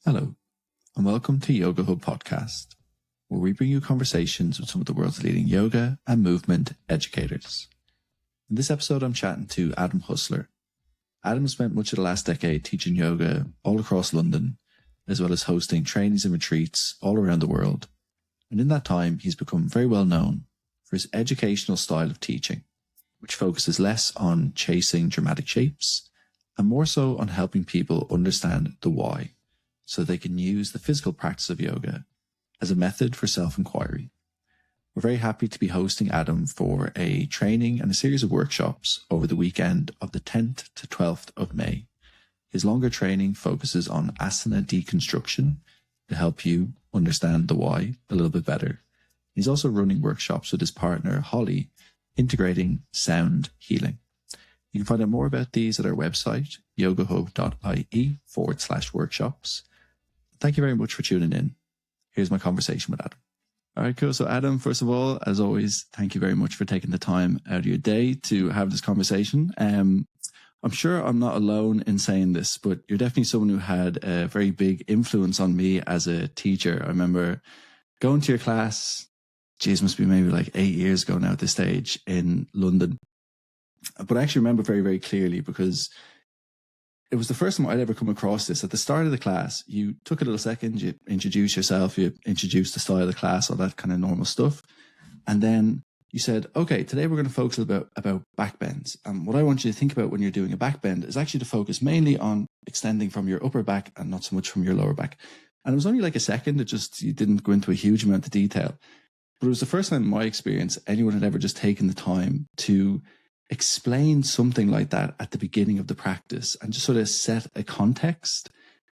Hello, and welcome to Yoga Hub podcast, where we bring you conversations with some of the world's leading yoga and movement educators. In this episode, I'm chatting to Adam Husler. Adam spent much of the last decade teaching yoga all across London, as well as hosting trainings and retreats all around the world. And in that time, he's become very well known for his educational style of teaching, which focuses less on chasing dramatic shapes and more so on helping people understand the why, so they can use the physical practice of yoga as a method for self-inquiry. We're very happy to be hosting Adam for a training and a series of workshops over the weekend of the 10th to 12th of May. His longer training focuses on asana deconstruction to help you understand the why a little bit better. He's also running workshops with his partner, Holly, integrating sound healing. You can find out more about these at our website, yogahub.ie/workshops. Thank you very much for tuning in. Here's my conversation with Adam. All right, cool. So Adam, first of all, as always, thank you very much for taking the time out of your day to have this conversation. I'm sure I'm not alone in saying this, but you're definitely someone who had a very big influence on me as a teacher. I remember going to your class, must be maybe like 8 years ago now at this stage in London. But I actually remember very, very clearly because it was the first time I'd ever come across this. At the start of the class, you took a little second, you introduced yourself, you introduced the style of the class, all that kind of normal stuff. And then you said, okay, today we're going to focus about back bends. And what I want you to think about when you're doing a back bend is actually to focus mainly on extending from your upper back and not so much from your lower back. And it was only like a second. You didn't go into a huge amount of detail. But it was the first time in my experience anyone had ever just taken the time to explain something like that at the beginning of the practice and just sort of set a context.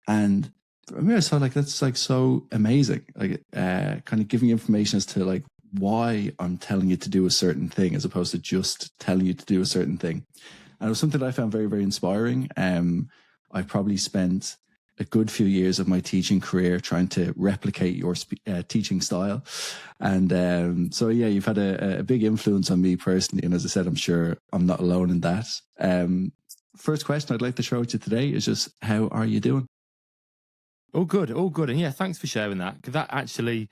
And for me, I saw like, that's like so amazing, like kind of giving information as to like why I'm telling you to do a certain thing as opposed to just telling you to do a certain thing. And it was something that I found very, very inspiring. I probably spent a good few years of my teaching career trying to replicate your teaching style. And so, yeah, you've had a big influence on me personally. And as I said, I'm sure I'm not alone in that. First question I'd like to throw at you today is just, how are you doing? All good. And yeah, thanks for sharing that. Because that actually,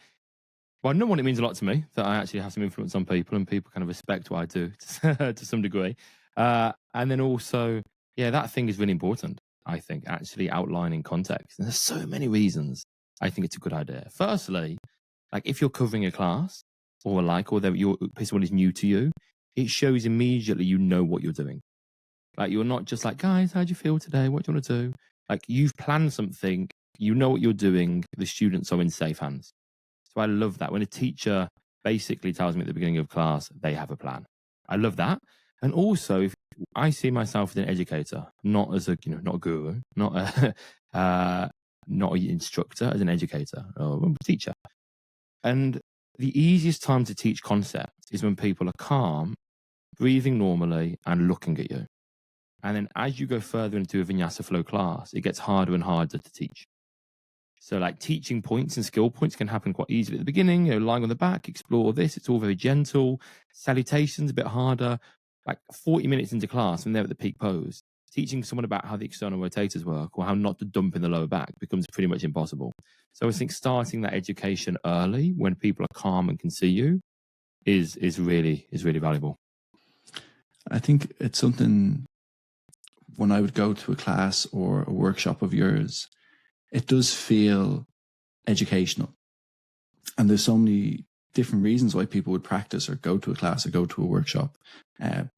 well, number one, it means a lot to me that I actually have some influence on people and people kind of respect what I do to some degree. And then also, yeah, that thing is really important. I think actually outlining context. And there's so many reasons I think it's a good idea. Firstly, like if you're covering a class or someone is new to you, it shows immediately you know what you're doing. Like you're not just like, guys, how do you feel today? What do you want to do? Like you've planned something, you know what you're doing. The students are in safe hands. So I love that when a teacher basically tells me at the beginning of class, they have a plan. I love that. And also, if I see myself as an educator, not as not a guru, not an instructor, as an educator or a teacher. And the easiest time to teach concept is when people are calm, breathing normally, and looking at you. And then as you go further into a vinyasa flow class, it gets harder and harder to teach. So like teaching points and skill points can happen quite easily at the beginning, lying on the back, explore this. It's all very gentle. Salutations a bit harder. Like 40 minutes into class, when they're at the peak pose, teaching someone about how the external rotators work or how not to dump in the lower back becomes pretty much impossible. So I think starting that education early when people are calm and can see you is really valuable. I think it's something when I would go to a class or a workshop of yours, it does feel educational. And there's so many different reasons why people would practice or go to a class or go to a workshop.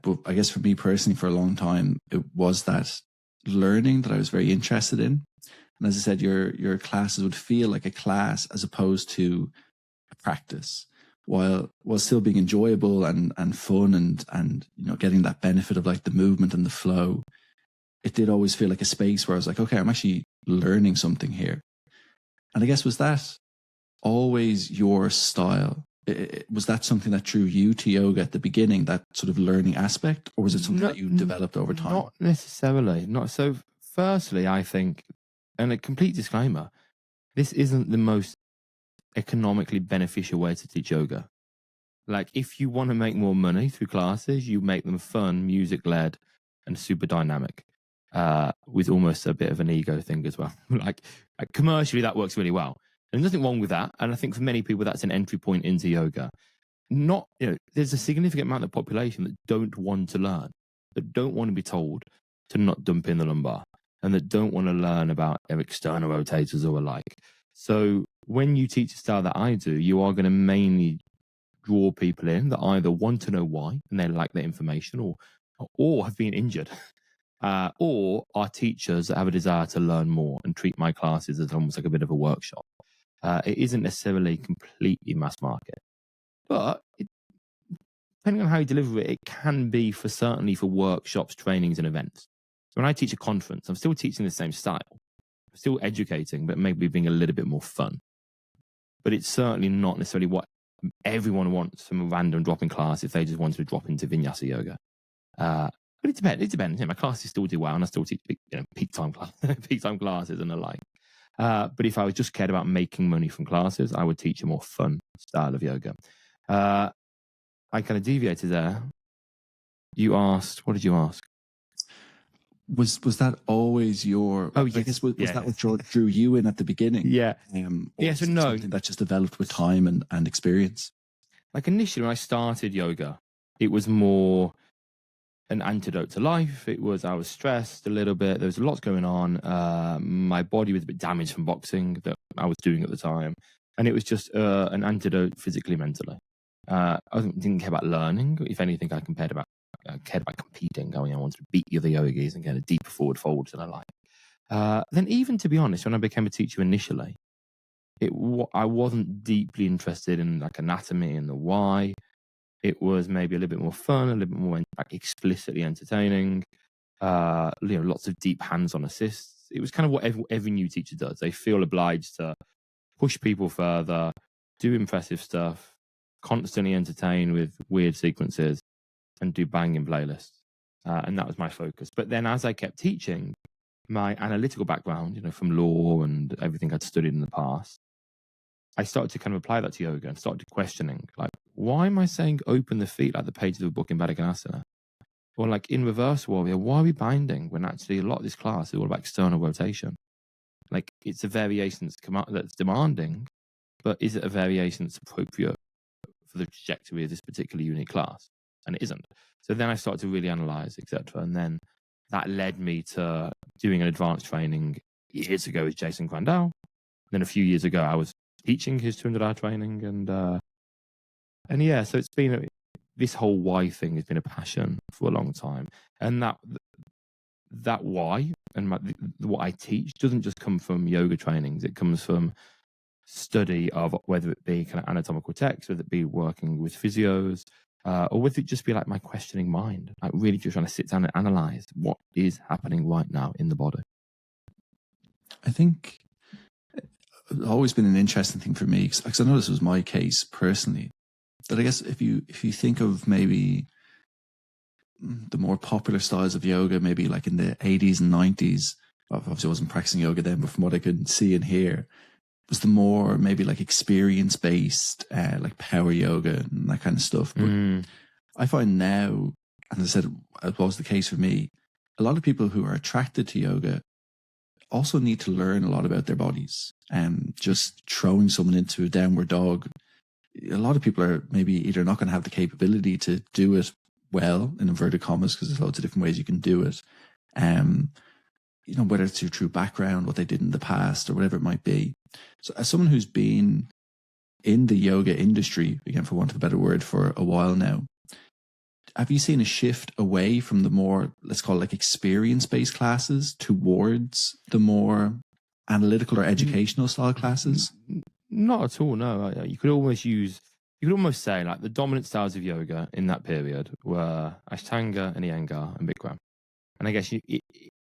But I guess for me personally, for a long time, it was that learning that I was very interested in. And as I said, your classes would feel like a class as opposed to a practice, while still being enjoyable and fun and getting that benefit of like the movement and the flow. It did always feel like a space where I was like, okay, I'm actually learning something here. And I guess, was that always your style? Was that something that drew you to yoga at the beginning, that sort of learning aspect, or was it something that you developed over time? Not necessarily. Not so. Firstly, I think, and a complete disclaimer, this isn't the most economically beneficial way to teach yoga. Like if you want to make more money through classes, you make them fun, music led, and super dynamic. with almost a bit of an ego thing as well. like commercially, that works really well. There's nothing wrong with that. And I think for many people, that's an entry point into yoga. There's a significant amount of the population that don't want to learn, that don't want to be told to not dump in the lumbar, and that don't want to learn about external rotators or alike. So when you teach a style that I do, you are going to mainly draw people in that either want to know why and they lack that information, or have been injured, or are teachers that have a desire to learn more and treat my classes as almost like a bit of a workshop. It isn't necessarily completely mass market, but depending on how you deliver it, it can be certainly for workshops, trainings, and events. When I teach a conference, I'm still teaching the same style, I'm still educating, but maybe being a little bit more fun. But it's certainly not necessarily what everyone wants from a random drop-in class if they just wanted to drop into Vinyasa yoga. But it depends. It depends. My classes still do well, and I still teach peak time classes and the like. But if I was just cared about making money from classes, I would teach a more fun style of yoga. I kind of deviated there. You asked, what did you ask? Was that always your? Oh, I guess was that what drew you in at the beginning? Yeah. Yes and no. Something that just developed with time and experience. Like initially, when I started yoga, it was more an antidote to life. I was stressed a little bit. There was lots going on. My body was a bit damaged from boxing that I was doing at the time, and it was just an antidote physically, mentally. I didn't care about learning. If anything, I cared about competing. I wanted to beat the other yogis and get a deeper forward folds and I like. Then even to be honest, when I became a teacher initially, I wasn't deeply interested in like anatomy and the why. It was maybe a little bit more fun, a little bit more like explicitly entertaining. Lots of deep hands-on assists. It was kind of what every new teacher does. They feel obliged to push people further, do impressive stuff, constantly entertain with weird sequences, and do banging playlists. And that was my focus. But then as I kept teaching, my analytical background, from law and everything I'd studied in the past, I started to kind of apply that to yoga and started questioning, like, why am I saying open the feet like the pages of a book in asana? Or like in reverse warrior, why are we binding when actually a lot of this class is all about external rotation? Like it's a variation that's demanding, but is it a variation that's appropriate for the trajectory of this particular unique class? And it isn't. So then I started to really analyze, etc. And then that led me to doing an advanced training years ago with Jason Crandall. Then a few years ago, I was teaching his 200-hour training. And yeah, so it's been this whole why thing has been a passion for a long time. And that why and what I teach doesn't just come from yoga trainings. It comes from study of whether it be kind of anatomical text, whether it be working with physios, or whether it just be like my questioning mind, like really just trying to sit down and analyze what is happening right now in the body. I think it's always been an interesting thing for me, because I know this was my case personally, that I guess if you think of maybe the more popular styles of yoga, maybe like in the 80s and 90s, obviously I wasn't practicing yoga then, but from what I could see and hear, was the more maybe like experience-based, like power yoga and that kind of stuff. But I find now, and as I said, as was the case for me, a lot of people who are attracted to yoga also need to learn a lot about their bodies. And just throwing someone into a downward dog, a lot of people are maybe either not going to have the capability to do it well, in inverted commas, because there's loads of different ways you can do it. Whether it's your true background, what they did in the past, or whatever it might be. So as someone who's been in the yoga industry, again, for want of a better word, for a while now, have you seen a shift away from the more, let's call it like experience-based classes towards the more analytical or educational style classes? Not at all, no. You could almost say like the dominant styles of yoga in that period were Ashtanga and Iyengar and Bikram. And I guess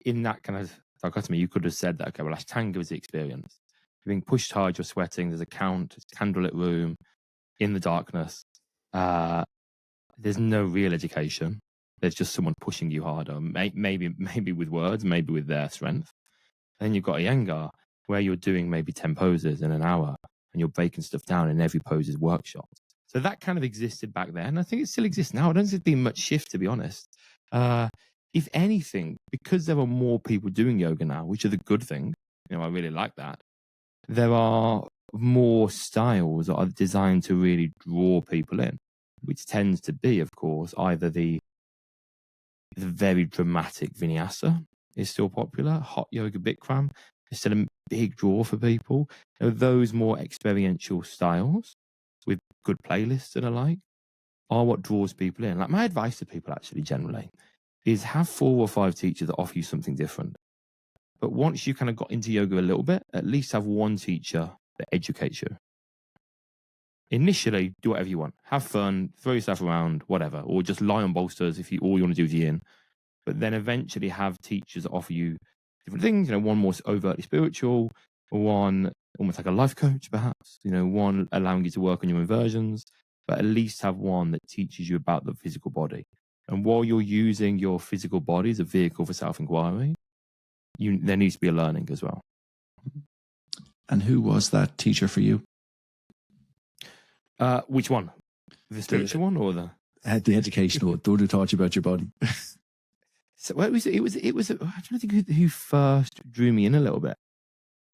in that kind of dichotomy, you could have said that, okay, well, Ashtanga was the experience. You're being pushed hard, you're sweating, there's a count, it's a candlelit room, in the darkness. There's no real education. There's just someone pushing you harder, maybe with words, maybe with their strength. And then you've got Iyengar, where you're doing maybe 10 poses in an hour, and you're breaking stuff down, and every pose is workshop. So that kind of existed back then. I think it still exists now. I don't think there's been much shift, to be honest. if anything, because there are more people doing yoga now, which is a good thing, I really like that. There are more styles that are designed to really draw people in, which tends to be, of course, either the very dramatic vinyasa is still popular. Hot yoga Bikram is still a big draw for people. Those more experiential styles with good playlists and the like are what draws people in. Like, my advice to people actually generally is have 4 or 5 teachers that offer you something different. But once you kind of got into yoga a little bit, at least have one teacher that educates you. Initially, do whatever you want. Have fun, throw yourself around, whatever, or just lie on bolsters if all you want to do is yin. But then eventually have teachers that offer you different things. One more overtly spiritual, one almost like a life coach, perhaps. One allowing you to work on your inversions, but at least have one that teaches you about the physical body. And while you're using your physical body as a vehicle for self-inquiry, there needs to be a learning as well. And who was that teacher for you? Which one? The spiritual one or the educational? The one who taught you about your body. So it was. I'm trying to think who first drew me in a little bit.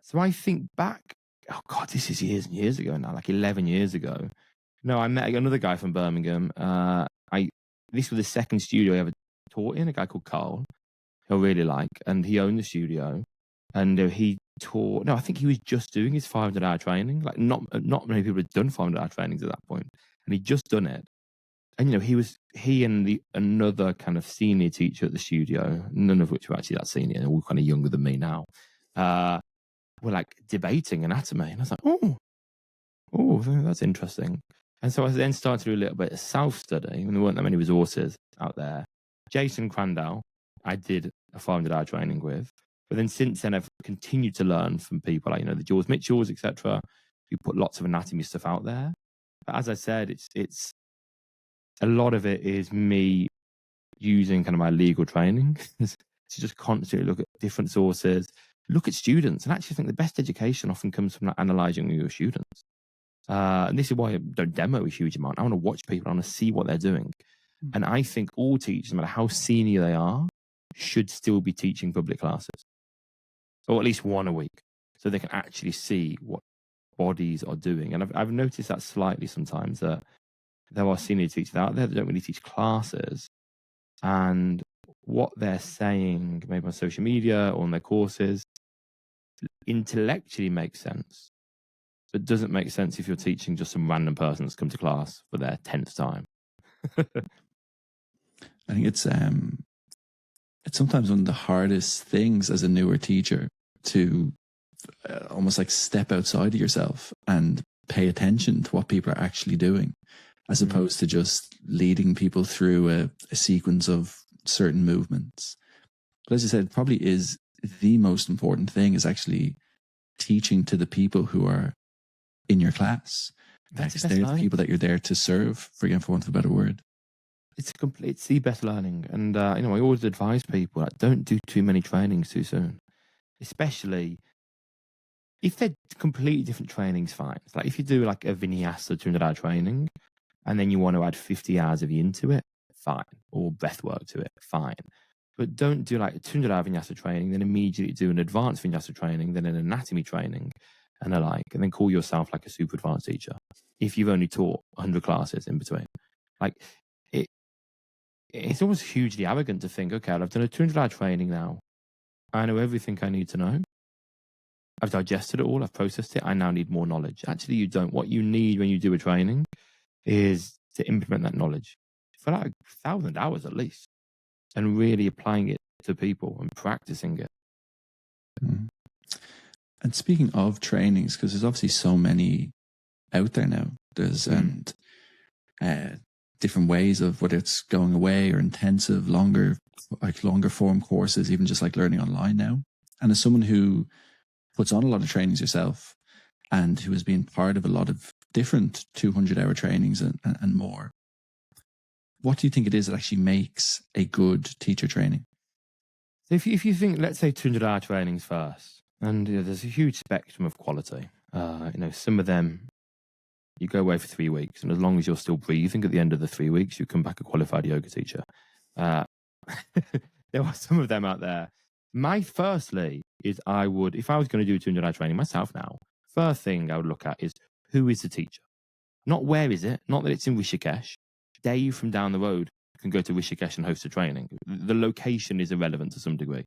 So I think back. Oh God, this is years and years ago now, like 11 years ago. No, I met another guy from Birmingham. This was the second studio I ever taught in. A guy called Carl, who I really like, and he owned the studio. And he taught. No, I think he was just doing his 500-hour training. Like not many people had done 500-hour trainings at that point, and he'd just done it. And he and another kind of senior teacher at the studio, none of which were actually that senior, all kind of younger than me now, were like debating anatomy. And I was like, oh, that's interesting. And so I then started to do a little bit of self-study, and there weren't that many resources out there. Jason Crandall, I did a 500-hour training with. But then since then, I've continued to learn from people like, the George Mitchells, etc., who put lots of anatomy stuff out there. But as I said, it's a lot of it is me using kind of my legal training to just constantly look at different sources, look at students. And actually, I think the best education often comes from analyzing your students. And this is why I don't demo a huge amount. I want to watch people. I want to see what they're doing. And I think all teachers, no matter how senior they are, should still be teaching public classes, or at least one a week, so they can actually see what bodies are doing. And I've noticed that slightly sometimes, that there are senior teachers out there that don't really teach classes, and what they're saying, maybe on social media or on their courses, intellectually makes sense, but doesn't make sense if you're teaching just some random person that's come to class for their 10th time. I think it's sometimes one of the hardest things as a newer teacher to almost like step outside of yourself and pay attention to what people are actually doing, as opposed to just leading people through a sequence of certain movements. But as I said, it probably is the most important thing, is actually teaching to the people who are in your class. That's they're the people that you're there to serve, for want of a better word. It's the best learning. And, I always advise people that don't do too many trainings too soon, especially if they're completely different trainings. Fine. It's like if you do like a vinyasa 200-hour training and then you want to add 50 hours of yin to it, fine. Or breath work to it, fine. But don't do like a 200-hour vinyasa training, then immediately do an advanced vinyasa training, then an anatomy training and the like, and then call yourself like a super advanced teacher if you've only taught 100 classes in between. Like, it's almost hugely arrogant to think, okay, I've done a 200-hour training now. I know everything I need to know. I've digested it all. I've processed it. I now need more knowledge. Actually, you don't. What you need when you do a training is to implement that knowledge for like 1,000 hours at least, and really applying it to people and practicing it. Mm. And speaking of trainings, because there's obviously so many out there now, there's different ways of whether it's going away or intensive, longer form courses, even just like learning online now. And as someone who puts on a lot of trainings yourself and who has been part of a lot of different 200-hour trainings and more, what do you think it is that actually makes a good teacher training? So if you think, let's say 200-hour trainings first, and there's a huge spectrum of quality. Some of them, you go away for 3 weeks, and as long as you're still breathing at the end of the 3 weeks, you come back a qualified yoga teacher. there are some of them out there. My firstly is if I was going to do 200-hour training myself now, first thing I would look at is who is the teacher? Not where is it? Not that it's in Rishikesh. Dave from down the road can go to Rishikesh and host a training. The location is irrelevant to some degree.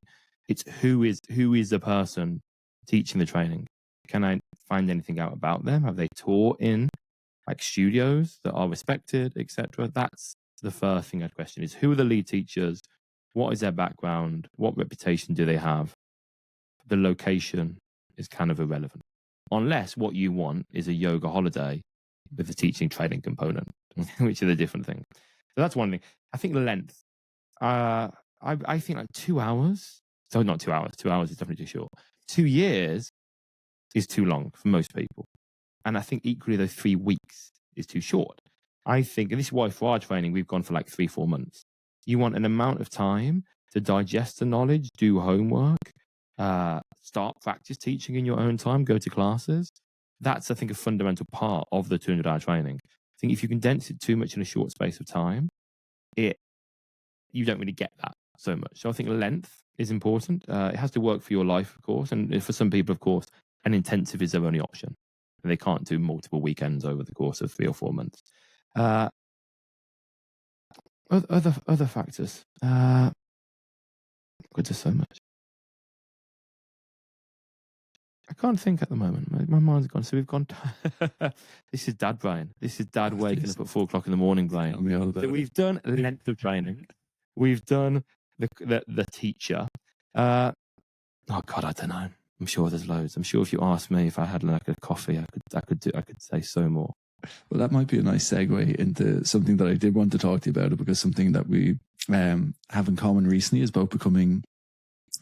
It's who is the person teaching the training. Can I find anything out about them? Have they taught in like studios that are respected, etc.? That's the first thing I'd question: is who are the lead teachers? What is their background? What reputation do they have? The location is kind of irrelevant, unless what you want is a yoga holiday with a teaching training component, which are the different things. So that's one thing. I think length. I think like 2 hours. So not 2 hours. 2 hours is definitely too short. 2 years is too long for most people. And I think equally those 3 weeks is too short. I think, and this is why for our training, we've gone for like 3-4 months. You want an amount of time to digest the knowledge, do homework, start practice teaching in your own time, go to classes. That's, I think, a fundamental part of the 200-hour training. I think if you condense it too much in a short space of time, you don't really get that so much. So I think length is important. It has to work for your life, of course. And for some people, of course, an intensive is their only option. And they can't do multiple weekends over the course of 3 or 4 months. Other factors. God, there's so much. I can't think at the moment. My mind's gone. So we've gone. This is dad brain. This is dad waking up at 4 o'clock in the morning brain. Tell me all about So we've done length of training. We've done the teacher. Oh God, I don't know. I'm sure there's loads. I'm sure if you asked me if I had like a coffee, I could say so more. Well, that might be a nice segue into something that I did want to talk to you about, because something that we have in common recently is both becoming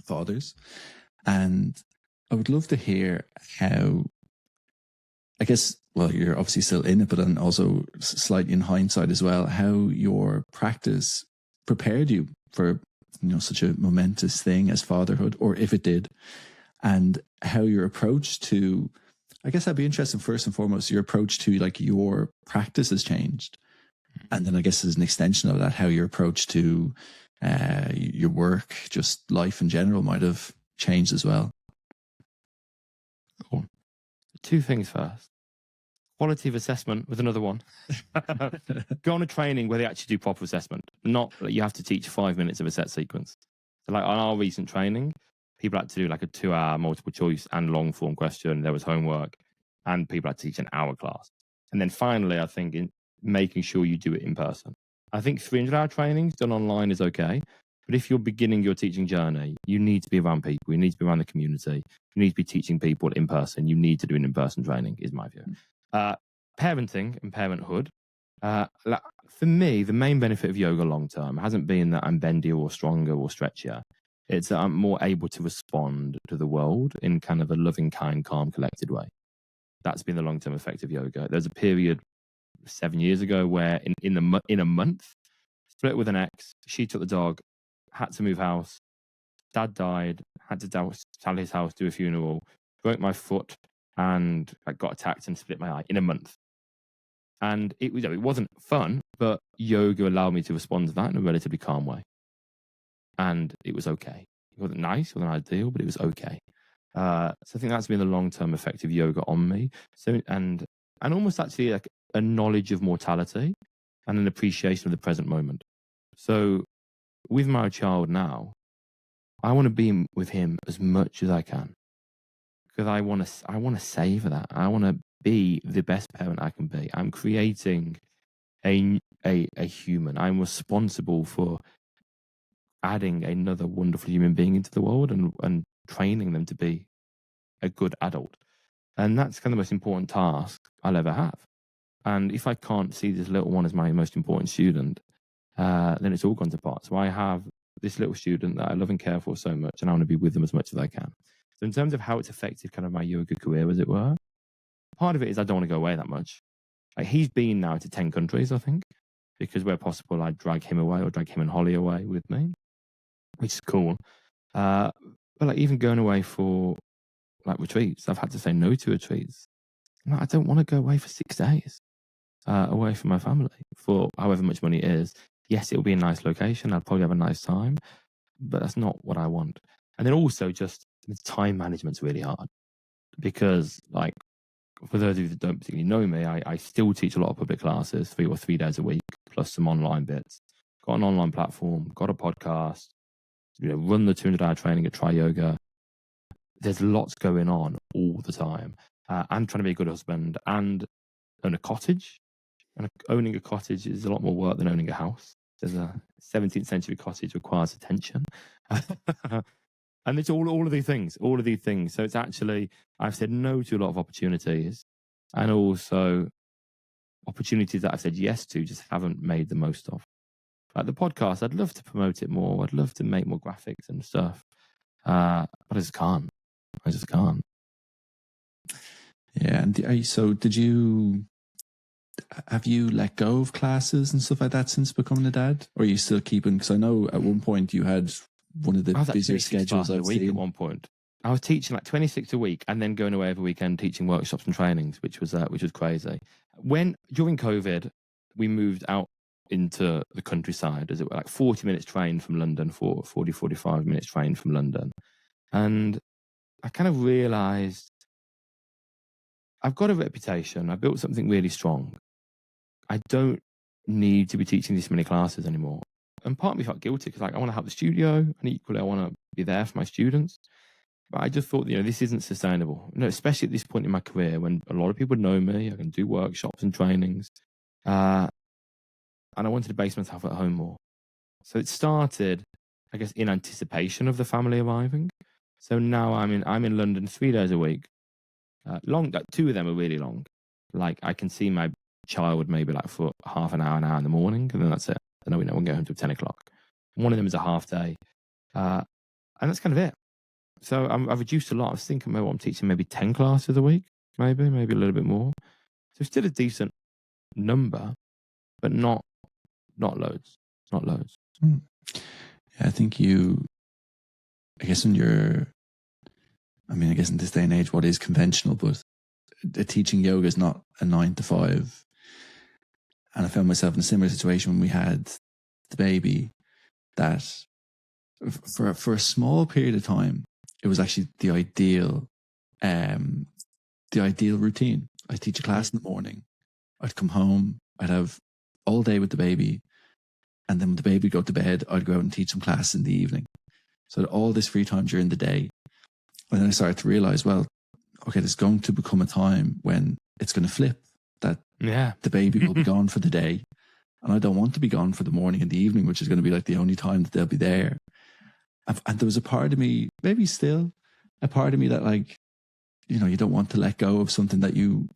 fathers. And I would love to hear how, I guess, well, you're obviously still in it, but then also slightly in hindsight as well, how your practice prepared you for, such a momentous thing as fatherhood, or if it did, and how your approach to, I guess I'd be interested first and foremost, your approach to like your practice has changed. And then I guess as an extension of that, how your approach to your work, just life in general, might have changed as well. Cool. 2 things first. Quality of assessment was another one. Go on a training where they actually do proper assessment. Not that you have to teach 5 minutes of a set sequence. So like on our recent training, people had to do like a 2-hour multiple choice and long form question. There was homework, and people had to teach an hour class. And then finally, I think in making sure you do it in person. I think 300-hour trainings done online is okay. But if you're beginning your teaching journey, you need to be around people. You need to be around the community. You need to be teaching people in person. You need to do an in-person training, is my view. Parenting and parenthood. For me, the main benefit of yoga long term hasn't been that I'm bendier or stronger or stretchier. It's that I'm more able to respond to the world in kind of a loving, kind, calm, collected way. That's been the long-term effect of yoga. There's a period 7 years ago where in a month, split with an ex, she took the dog, had to move house, dad died, had to sell his house, do a funeral, broke my foot, and I got attacked and split my eye in a month. And it wasn't fun, but yoga allowed me to respond to that in a relatively calm way. And it was okay. It wasn't nice, it wasn't ideal, but it was okay. So I think that's been the long-term effect of yoga on me. So and almost actually like a knowledge of mortality and an appreciation of the present moment. So with my child now, I want to be with him as much as I can, because I want to savor that. I want to be the best parent I can be. I'm creating a human. I'm responsible for adding another wonderful human being into the world and training them to be a good adult. And that's kind of the most important task I'll ever have. And if I can't see this little one as my most important student, then it's all gone to pot. So I have this little student that I love and care for so much, and I want to be with them as much as I can. So in terms of how it's affected kind of my yoga career, as it were, part of it is I don't want to go away that much. Like he's been now to 10 countries, I think, because where possible, I drag him away or drag him and Holly away with me, which is cool. But like even going away for like retreats, I've had to say no to retreats. I don't want to go away for 6 days away from my family for however much money it is. Yes, it'll be a nice location. I'll probably have a nice time. but that's not what I want. And then also just the time management's really hard because, like, for those of you that don't particularly know me, I still teach a lot of public classes 3 days a week, plus some online bits. Got an online platform, got a podcast, run the 200-hour training at Try Yoga. There's lots going on all the time. And trying to be a good husband and own a cottage. And owning a cottage is a lot more work than owning a house. There's a 17th century cottage requires attention. And it's all of these things. So it's actually, I've said no to a lot of opportunities, and also opportunities that I've said yes to just haven't made the most of. Like the podcast, I'd love to promote it more. I'd love to make more graphics and stuff. But I just can't. Yeah. And so have you let go of classes and stuff like that since becoming a dad? Or are you still keeping, because I know at one point you had one of the busier schedules I've seen. At one point, I was teaching like 26 a week and then going away every weekend teaching workshops and trainings, which was crazy. During COVID, we moved out into the countryside, as it were, like 40 minutes train from London, 45 minutes train from London. And I kind of realized I've got a reputation. I built something really strong. I don't need to be teaching this many classes anymore. And part of me felt guilty because, like, I want to help the studio, and equally I want to be there for my students. But I just thought, this isn't sustainable. Especially at this point in my career when a lot of people know me. I can do workshops and trainings, and I wanted to base myself at home more. So it started, I guess, in anticipation of the family arriving. So now I'm in London 3 days a week. Long, 2 of them are really long. Like, I can see my child maybe like for half an hour in the morning, and then that's it. And then we'll get home till 10 o'clock. One of them is a half day. And that's kind of it. So I've reduced a lot. I was thinking maybe I'm teaching maybe 10 classes a week, maybe a little bit more. So still a decent number, but not loads. Not loads. Yeah, I think I guess in this day and age, what is conventional, but teaching yoga is not a 9 to 5. And I found myself in a similar situation when we had the baby, that for a small period of time, it was actually the ideal routine. I'd teach a class in the morning. I'd come home. I'd have all day with the baby. And then when the baby would go to bed, I'd go out and teach some class in the evening. So all this free time during the day. And then I started to realize, well, okay, there's going to become a time when it's going to flip, that the baby will be gone for the day. And I don't want to be gone for the morning and the evening, which is going to be like the only time that they'll be there. And there was a part of me, maybe still a part of me that, like, you don't want to let go of something that you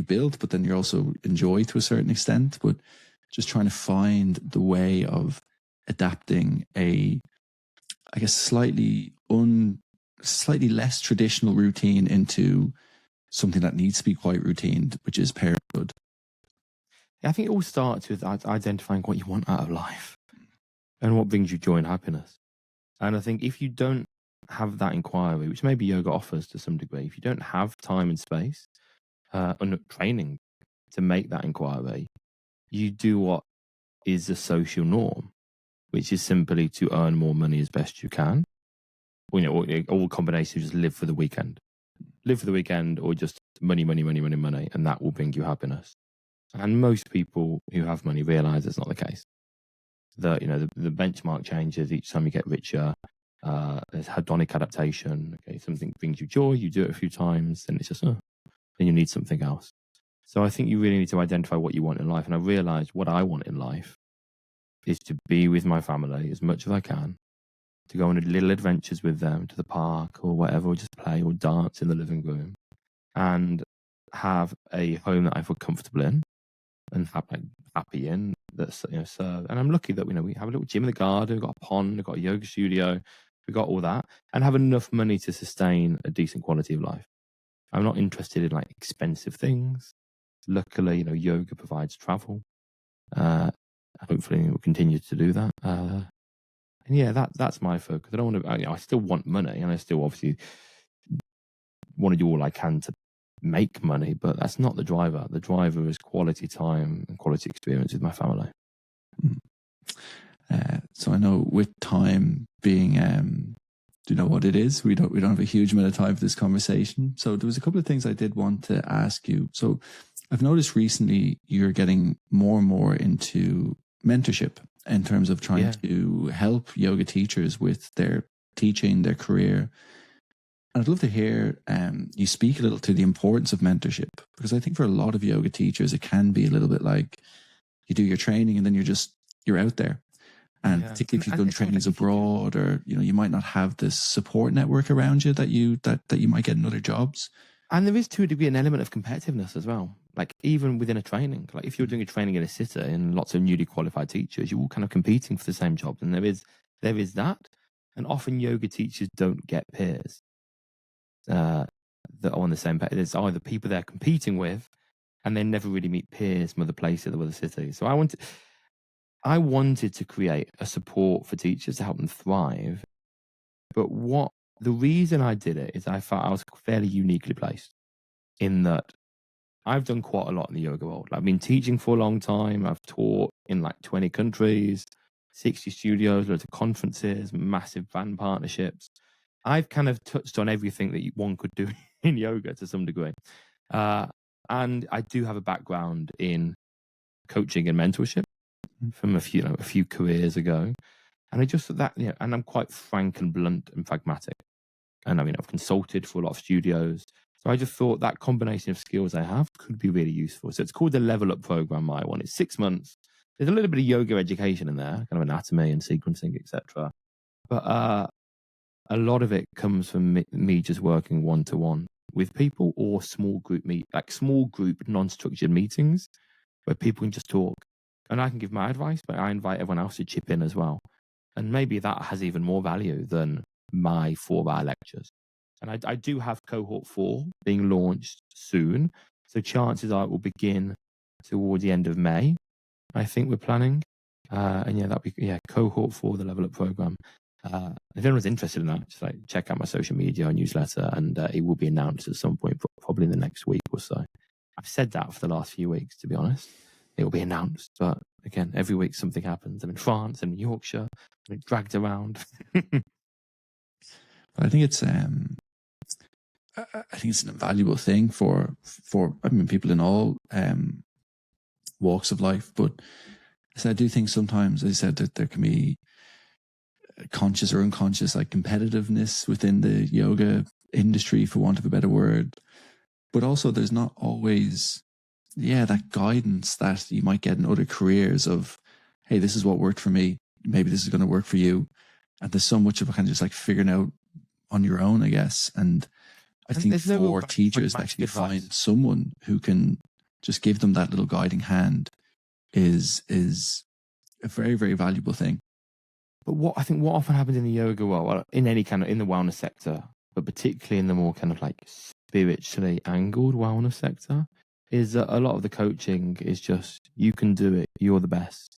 built, but then you also enjoy to a certain extent. But just trying to find the way of adapting a, I guess, slightly less traditional routine into something that needs to be quite routine, which is parenthood. I think it all starts with identifying what you want out of life and what brings you joy and happiness. And I think if you don't have that inquiry, which maybe yoga offers to some degree, if you don't have time and space and training to make that inquiry, you do what is a social norm, which is simply to earn more money as best you can. All combinations, just live for the weekend, or just money, and that will bring you happiness. And most people who have money realize it's not the case. The benchmark changes each time you get richer. There's hedonic adaptation. Okay, something brings you joy, you do it a few times, and it's just, then you need something else. So I think you really need to identify what you want in life. And I realized what I want in life is to be with my family as much as I can, to go on little adventures with them to the park or whatever, or just play or dance in the living room, and have a home that I feel comfortable in and happy in. That's serve. And I'm lucky that we have a little gym in the garden, we've got a pond, we've got a yoga studio, we've got all that, and have enough money to sustain a decent quality of life. I'm not interested in like expensive things. Luckily, yoga provides travel. Hopefully, we'll continue to do that. And yeah, that's my focus. I don't want to. I still want money, and I still obviously want to do all I can to make money, but that's not the driver. The driver is quality time and quality experience with my family. So I know with time being, do you know what it is? We don't have a huge amount of time for this conversation. So there was a couple of things I did want to ask you. So I've noticed recently you're getting more and more into mentorship in terms of trying to help yoga teachers with their teaching, their career. And I'd love to hear you speak a little to the importance of mentorship, because I think for a lot of yoga teachers, it can be a little bit like you do your training and then you're out there. And particularly if you've done trainings abroad, or you might not have this support network around you that you might get in other jobs. And there is, to a degree, an element of competitiveness as well. Like even within a training, like if you're doing a training in a city and lots of newly qualified teachers, you're all kind of competing for the same jobs, and there is that. And often yoga teachers don't get peers that are on the same page. There's either people they're competing with, and they never really meet peers from other places or other cities. So I wanted to create a support for teachers to help them thrive. But the reason I did it is I felt I was fairly uniquely placed in that I've done quite a lot in the yoga world. I've been teaching for a long time. I've taught in like 20 countries, 60 studios, loads of conferences, massive brand partnerships. I've kind of touched on everything that one could do in yoga to some degree. And I do have a background in coaching and mentorship from a few careers ago. And I just that, and I'm quite frank and blunt and pragmatic. And I mean, I've consulted for a lot of studios. So I just thought that combination of skills I have could be really useful. So it's called the Level Up Program, my one. It's 6 months. There's a little bit of yoga education in there, kind of anatomy and sequencing, etc. But a lot of it comes from me just working one-to-one with people, or small group non-structured meetings where people can just talk. And I can give my advice, but I invite everyone else to chip in as well. And maybe that has even more value than my 4-hour lectures. And I do have cohort 4 being launched soon. So chances are it will begin towards the end of May, I think we're planning. And that'll be cohort 4, the Level Up Program. If anyone's interested in that, just like check out my social media or newsletter, and it will be announced at some point, probably in the next week or so. I've said that for the last few weeks, to be honest. It will be announced, but again, every week something happens. I'm in France and in Yorkshire, I'm dragged around. I think it's an invaluable thing for people in all walks of life. But I do think sometimes, as I said, that there can be conscious or unconscious like competitiveness within the yoga industry, for want of a better word. But also there's not always that guidance that you might get in other careers of, hey, this is what worked for me, maybe this is going to work for you. And there's so much of kind of just like figuring out on your own, I guess. And I think for teachers to actually find someone who can just give them that little guiding hand is a very, very valuable thing. But what often happens in the yoga world, in any kind of, in the wellness sector, but particularly in the more kind of like spiritually angled wellness sector, is that a lot of the coaching is just, you can do it, you're the best.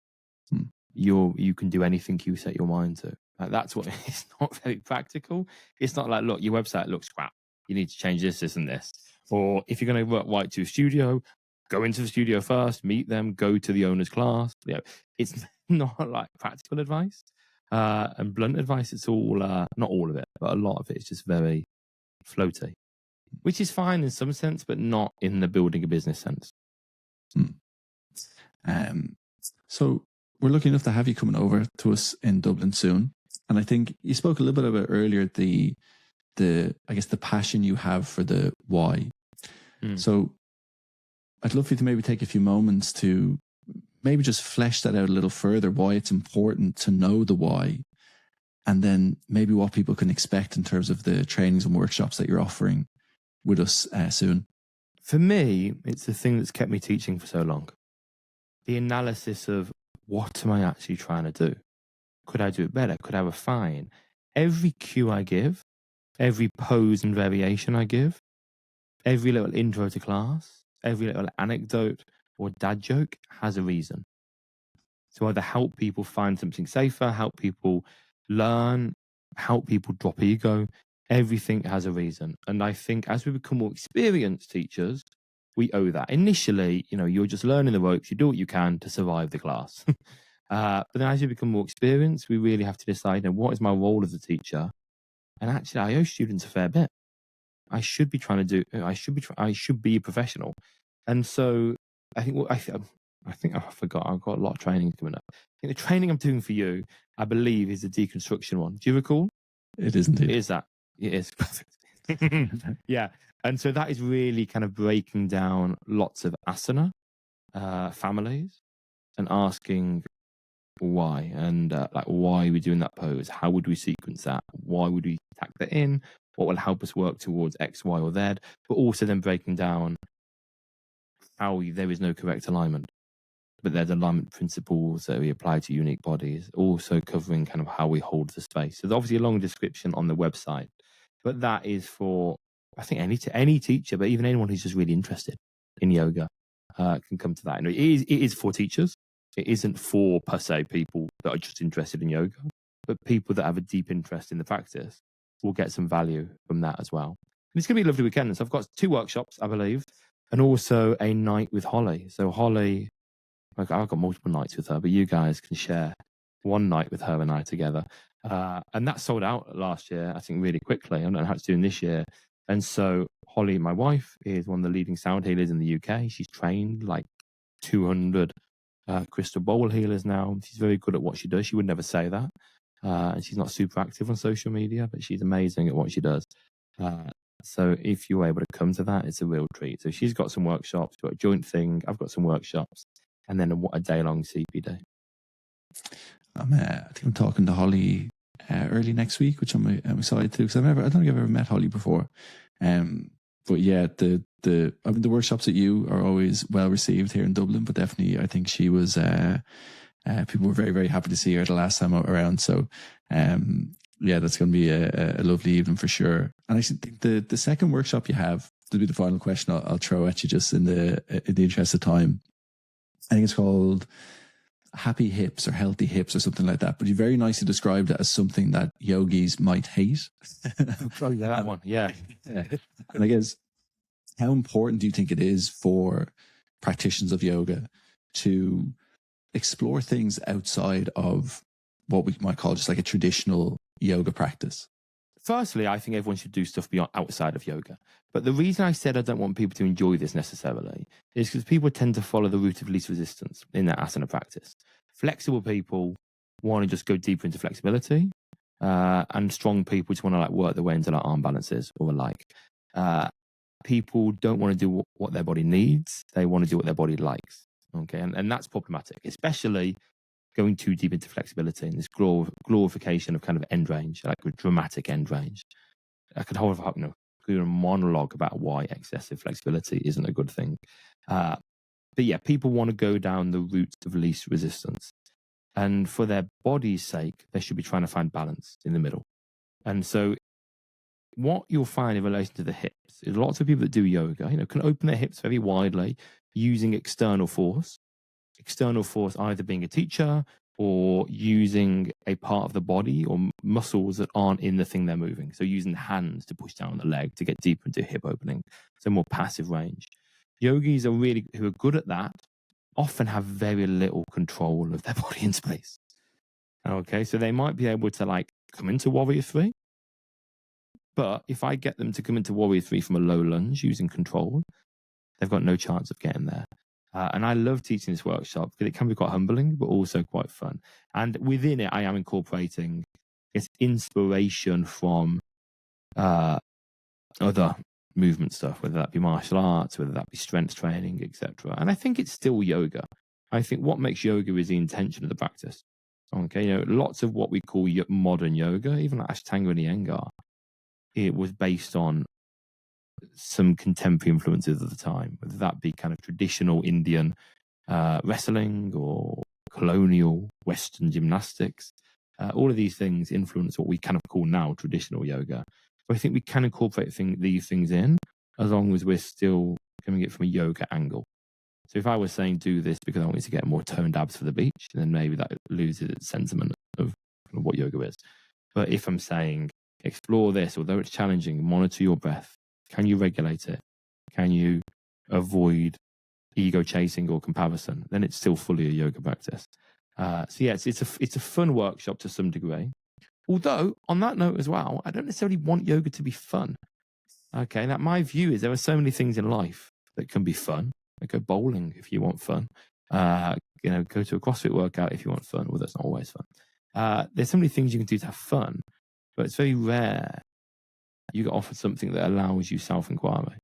You can do anything you set your mind to. Like, that's what it's not very practical. It's not like, look, your website looks crap, you need to change this and this. Or if you're going to write to a studio, go into the studio first, meet them, go to the owner's class. It's not like practical advice and blunt advice. It's all not all of it, but a lot of it is just very floaty, which is fine in some sense, but not in the building a business sense. So we're lucky enough to have you coming over to us in Dublin soon. And I think you spoke a little bit about earlier the passion you have for the why. So I'd love for you to maybe take a few moments to maybe just flesh that out a little further, why it's important to know the why, and then maybe what people can expect in terms of the trainings and workshops that you're offering with us soon. For me, it's the thing that's kept me teaching for so long. The analysis of, what am I actually trying to do? Could I do it better? Could I refine? Every cue I give, every pose and variation I give, every little intro to class, every little anecdote or dad joke has a reason. So either help people find something safer, help people learn, help people drop ego. Everything has a reason. And I think as we become more experienced teachers, we owe that. Initially, you're just learning the ropes. You do what you can to survive the class. But then as you become more experienced, we really have to decide, what is my role as a teacher? And actually, I owe students a fair bit. I should be trying to do. I should be a professional. And so I think. I think I forgot. I've got a lot of training coming up. I think the training I'm doing for you, I believe, is the deconstruction one. Do you recall? It is indeed. It is that. It is. Yeah. And so that is really kind of breaking down lots of asana families and asking why, and like, why are we doing that pose? How would we sequence that? Why would we tack that in? What will help us work towards X, Y, or Z? But also then breaking down how there is no correct alignment, but there's alignment principles that we apply to unique bodies, also covering kind of how we hold the space. So there's obviously a long description on the website, but that is for, I think, any teacher, but even anyone who's just really interested in yoga can come to that. And it is for teachers. It isn't for, per se, people that are just interested in yoga, but people that have a deep interest in the practice will get some value from that as well. And it's going to be a lovely weekend. So I've got 2 workshops, I believe, and also a night with Holly. So Holly, I've got multiple nights with her, but you guys can share one night with her and I together. And that sold out last year, I think, really quickly. I don't know how it's doing this year. And so Holly, my wife, is one of the leading sound healers in the UK. She's trained like 200 crystal bowl healers now. She's very good at what she does. She would never say that. And she's not super active on social media, but she's amazing at what she does. So if you're able to come to that, it's a real treat. So she's got some workshops, got a joint thing. I've got some workshops, and then a day-long CP day. I think I'm talking to Holly early next week, which I'm excited to, because I don't think I've ever met Holly before. But yeah, the workshops at you are always well received here in Dublin, but definitely I think she was, people were very, very happy to see her the last time around. So, yeah, that's going to be a lovely evening for sure. And I think the second workshop you have, to be the final question I'll throw at you just in the interest of time. I think it's called Happy Hips or Healthy Hips or something like that. But you very nicely described it as something that yogis might hate. Oh, yeah, that one. Yeah. And I guess, how important do you think it is for practitioners of yoga to explore things outside of what we might call just like a traditional yoga practice? Firstly, I think everyone should do stuff beyond outside of yoga. But the reason I said I don't want people to enjoy this necessarily is because people tend to follow the route of least resistance in that asana practice. Flexible people want to just go deeper into flexibility, and strong people just want to like work their way into like arm balances or like. People don't want to do what their body needs; they want to do what their body likes. Okay, and that's problematic, especially going too deep into flexibility and this glorification of kind of end range, like a dramatic end range. I could hold up, do a monologue about why excessive flexibility isn't a good thing. But yeah, people want to go down the route of least resistance. And for their body's sake, they should be trying to find balance in the middle. And so what you'll find in relation to the hips is lots of people that do yoga, can open their hips very widely using external force. External force either being a teacher or using a part of the body or muscles that aren't in the thing they're moving. So using the hands to push down the leg to get deeper into hip opening. So more passive range. Yogis who are good at that often have very little control of their body in space. Okay, so they might be able to like come into Warrior 3. But if I get them to come into Warrior 3 from a low lunge using control, they've got no chance of getting there. And I love teaching this workshop because it can be quite humbling, but also quite fun. And within it, I am incorporating its inspiration from other movement stuff, whether that be martial arts, whether that be strength training, etc. And I think it's still yoga. I think what makes yoga is the intention of the practice. Okay, lots of what we call modern yoga, even like Ashtanga and Iyengar, it was based on some contemporary influences of the time, whether that be kind of traditional Indian wrestling or colonial Western gymnastics. All of these things influence what we kind of call now traditional yoga. So I think we can incorporate these things in as long as we're still coming at it from a yoga angle. So if I was saying do this because I want you to get more toned abs for the beach, then maybe that loses its sentiment of what yoga is. But if I'm saying explore this, although it's challenging, monitor your breath. Can you regulate it? Can you avoid ego chasing or comparison? Then it's still fully a yoga practice. So yeah, it's a fun workshop to some degree. Although on that note as well, I don't necessarily want yoga to be fun. Okay, now my view is there are so many things in life that can be fun. Like go bowling if you want fun. Go to a CrossFit workout if you want fun. Well, that's not always fun. There's so many things you can do to have fun, but it's very rare you get offered something that allows you self-inquiry.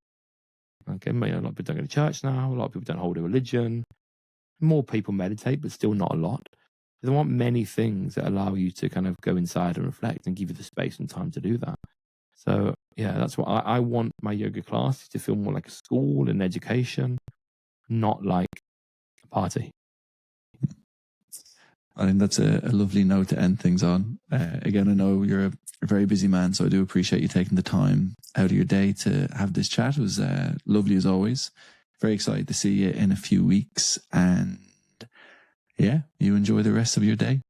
Okay, a lot of people don't go to church now. A lot of people don't hold a religion. More people meditate, but still not a lot. There aren't many things that allow you to kind of go inside and reflect and give you the space and time to do that. So yeah, that's what I want my yoga class to feel more like a school and education, not like a party. I think that's a lovely note to end things on. Again, I know you're a very busy man, so I do appreciate you taking the time out of your day to have this chat. It was lovely as always. Very excited to see you in a few weeks. And yeah, you enjoy the rest of your day.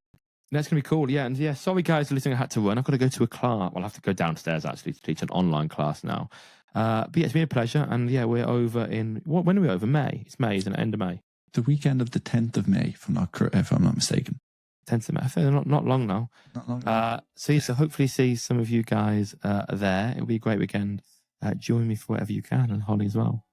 That's going to be cool. Yeah. And yeah, sorry guys for listening. I had to run. I've got to go to a class. Well, I have to go downstairs actually to teach an online class now. But yeah, it's been a pleasure. And yeah, we're over in, when are we over? May. It's May, isn't it? End of May. The weekend of the 10th of May, if I'm not mistaken. 10th of May. I think not long now. Not long now. So hopefully see some of you guys there. It'll be a great weekend. Join me for whatever you can, and Holly as well.